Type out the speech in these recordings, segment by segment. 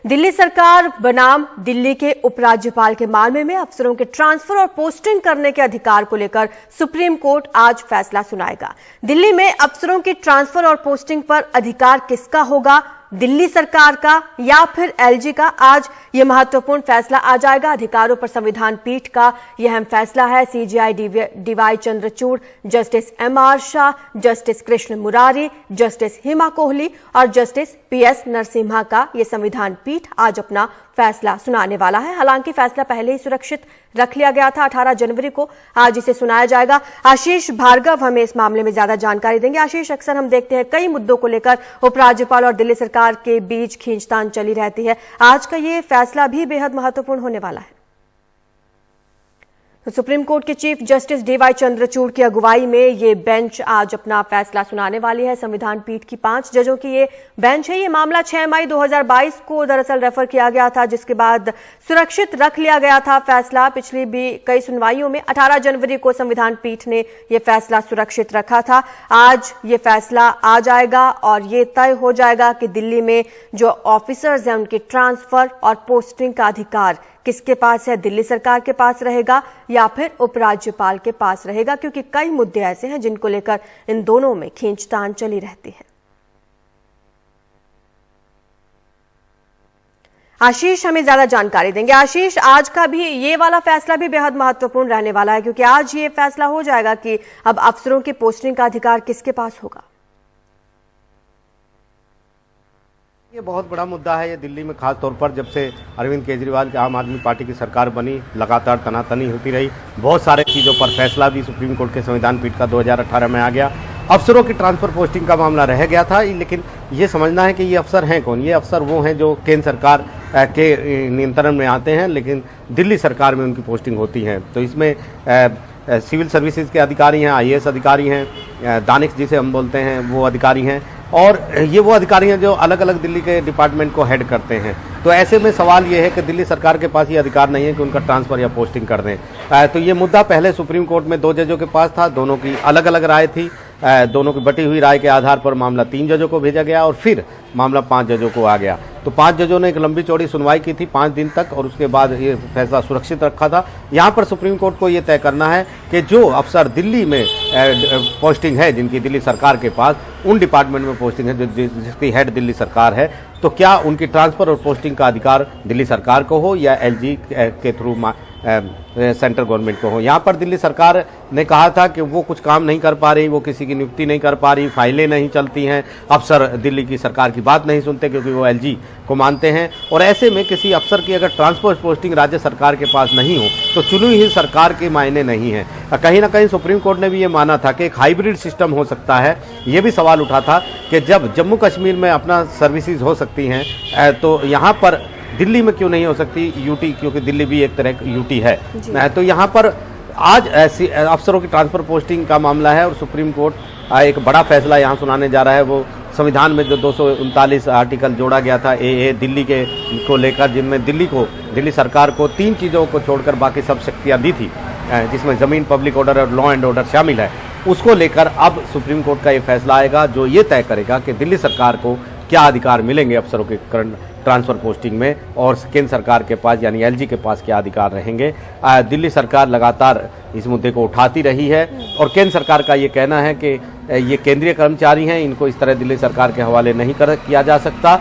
दिल्ली सरकार बनाम दिल्ली के उपराज्यपाल के मामले में अफसरों के ट्रांसफर और पोस्टिंग करने के अधिकार को लेकर सुप्रीम कोर्ट आज फैसला सुनाएगा। दिल्ली में अफसरों की ट्रांसफर और पोस्टिंग पर अधिकार किसका होगा, दिल्ली सरकार का या फिर एलजी का? आज यह महत्वपूर्ण फैसला आ जाएगा। अधिकारों पर संविधान पीठ का यह अहम फैसला है। CJI DY Chandrachud, justice MR Shah, justice Krishna Murari, justice Hima Kohli और जस्टिस पीएस नरसिम्हा का यह संविधान पीठ आज अपना फैसला सुनाने वाला है। हालांकि फैसला पहले ही सुरक्षित रख लिया गया था। 18 जनवरी को आज इसे सुनाया जाएगा। आशीष भार्गव हमें इस मामले में ज्यादा जानकारी देंगे। आशीष, अक्सर हम देखते हैं कई मुद्दों को लेकर उपराज्यपाल और दिल्ली सरकार के बीच खींचतान चली रहती है। आज का ये फैसला भी बेहद महत्वपूर्ण होने वाला है। तो सुप्रीम कोर्ट के चीफ जस्टिस डीवाई चंद्रचूड़ की अगुवाई में ये बेंच आज अपना फैसला सुनाने वाली है। संविधान पीठ की 5 जजों की ये बेंच है। ये मामला 6 मई 2022 को दरअसल रेफर किया गया था, जिसके बाद सुरक्षित रख लिया गया था फैसला। पिछली भी कई सुनवाइयों में 18 जनवरी को संविधान पीठ ने यह फैसला सुरक्षित रखा था। आज ये फैसला आ जाएगा और ये तय हो जाएगा कि दिल्ली में जो ऑफिसर्स हैं उनकी ट्रांसफर और पोस्टिंग का अधिकार किसके पास है, दिल्ली सरकार के पास रहेगा या फिर उपराज्यपाल के पास रहेगा, क्योंकि कई मुद्दे ऐसे हैं जिनको लेकर इन दोनों में खींचतान चली रहती है। आशीष हमें ज्यादा जानकारी देंगे। आशीष, आज का भी ये वाला फैसला भी बेहद महत्वपूर्ण रहने वाला है, क्योंकि आज ये फैसला हो जाएगा कि अब अफसरों की पोस्टिंग का अधिकार किसके पास होगा। ये बहुत बड़ा मुद्दा है ये दिल्ली में, खास तौर पर जब से अरविंद केजरीवाल की आम आदमी पार्टी की सरकार बनी, लगातार तनातनी होती रही। बहुत सारे चीज़ों पर फैसला भी सुप्रीम कोर्ट के संविधान पीठ का 2018 में आ गया। अफसरों की ट्रांसफर पोस्टिंग का मामला रह गया था, लेकिन ये समझना है कि ये अफसर हैं कौन। ये अफसर वो हैं जो केंद्र सरकार के नियंत्रण में आते हैं, लेकिन दिल्ली सरकार में उनकी पोस्टिंग होती है। तो इसमें सिविल सर्विसेज के अधिकारी हैं, आईएएस अधिकारी हैं, दानिश जिसे हम बोलते हैं वो अधिकारी हैं, और ये वो अधिकारी हैं जो अलग अलग दिल्ली के डिपार्टमेंट को हेड करते हैं। तो ऐसे में सवाल ये है कि दिल्ली सरकार के पास ये अधिकार नहीं है कि उनका ट्रांसफर या पोस्टिंग कर दें। तो ये मुद्दा पहले सुप्रीम कोर्ट में 2 जजों के पास था, दोनों की अलग अलग राय थी। दोनों की बटी हुई राय के आधार पर मामला 3 जजों को भेजा गया और फिर मामला 5 जजों को आ गया। तो 5 जजों ने एक लंबी चौड़ी सुनवाई की थी 5 दिन तक, और उसके बाद ये फैसला सुरक्षित रखा था। यहाँ पर सुप्रीम कोर्ट को ये तय करना है कि जो अफसर दिल्ली में पोस्टिंग है, जिनकी दिल्ली सरकार के पास उन डिपार्टमेंट में पोस्टिंग है जिसकी हेड दिल्ली सरकार है, तो क्या उनकी ट्रांसफर और पोस्टिंग का अधिकार दिल्ली सरकार को हो या एलजी के थ्रू सेंट्रल गवर्नमेंट को हो। यहाँ पर दिल्ली सरकार ने कहा था कि वो कुछ काम नहीं कर पा रही, वो किसी की नियुक्ति नहीं कर पा रही, फाइलें नहीं चलती हैं, अफसर दिल्ली की सरकार की बात नहीं सुनते क्योंकि वो एलजी को मानते हैं। और ऐसे में किसी अफसर की अगर ट्रांसफर पोस्टिंग राज्य सरकार के पास नहीं हो तो चुनी हुई सरकार के मायने नहीं है। कहीं ना कहीं सुप्रीम कोर्ट ने भी ये माना था कि एक हाइब्रिड सिस्टम हो सकता है। ये भी सवाल उठा था कि जब जम्मू कश्मीर में अपना सर्विसेज हो सकती हैं तो यहाँ पर दिल्ली में क्यों नहीं हो सकती यूटी, क्योंकि दिल्ली भी एक तरह की यूटी है। तो यहाँ पर आज ऐसी अफसरों की ट्रांसफर पोस्टिंग का मामला है और सुप्रीम कोर्ट एक बड़ा फैसला यहाँ सुनाने जा रहा है। वो संविधान में जो 239 आर्टिकल जोड़ा गया था ए दिल्ली के को लेकर, जिनमें दिल्ली सरकार को 3 चीज़ों को छोड़कर बाकी सब शक्तियाँ दी थी, जिसमें ज़मीन, पब्लिक ऑर्डर और लॉ एंड ऑर्डर शामिल है। उसको लेकर अब सुप्रीम कोर्ट का ये फैसला आएगा जो ये तय करेगा कि दिल्ली सरकार को क्या अधिकार मिलेंगे अफसरों के ट्रांसफर पोस्टिंग में, और केंद्र सरकार के पास यानी एलजी के पास क्या अधिकार रहेंगे। दिल्ली सरकार लगातार इस मुद्दे को उठाती रही है और केंद्र सरकार का ये कहना है कि ये केंद्रीय कर्मचारी हैं, इनको इस तरह दिल्ली सरकार के हवाले नहीं किया जा सकता।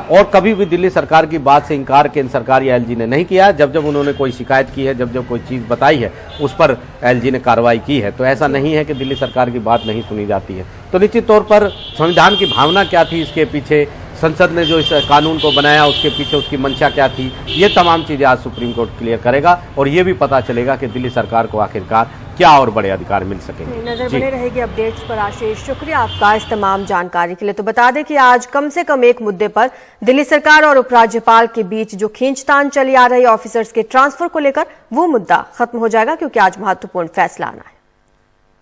और कभी भी दिल्ली सरकार की बात से इनकार केंद्र सरकार या एलजी ने नहीं किया। जब जब उन्होंने कोई शिकायत की है, जब जब कोई चीज़ बताई है, उस पर एलजी ने कार्रवाई की है। तो ऐसा नहीं है कि दिल्ली सरकार की बात नहीं सुनी जाती है। तो निश्चित तौर पर संविधान की भावना क्या थी इसके पीछे, संसद ने जो इस कानून को बनाया उसके पीछे उसकी मंशा क्या थी, ये तमाम चीज़ें आज सुप्रीम कोर्ट क्लियर करेगा और ये भी पता चलेगा कि दिल्ली सरकार को आखिरकार क्या और बड़े अधिकार मिल सकेंगे। नजर बने रहेगी अपडेट्स पर। आशीष, शुक्रिया आपका इस तमाम जानकारी के लिए। तो बता दें कि आज कम से कम एक मुद्दे पर दिल्ली सरकार और उपराज्यपाल के बीच जो खींचतान चली आ रही ऑफिसर्स के ट्रांसफर को लेकर, वो मुद्दा खत्म हो जाएगा, क्योंकि आज महत्वपूर्ण फैसला आना है।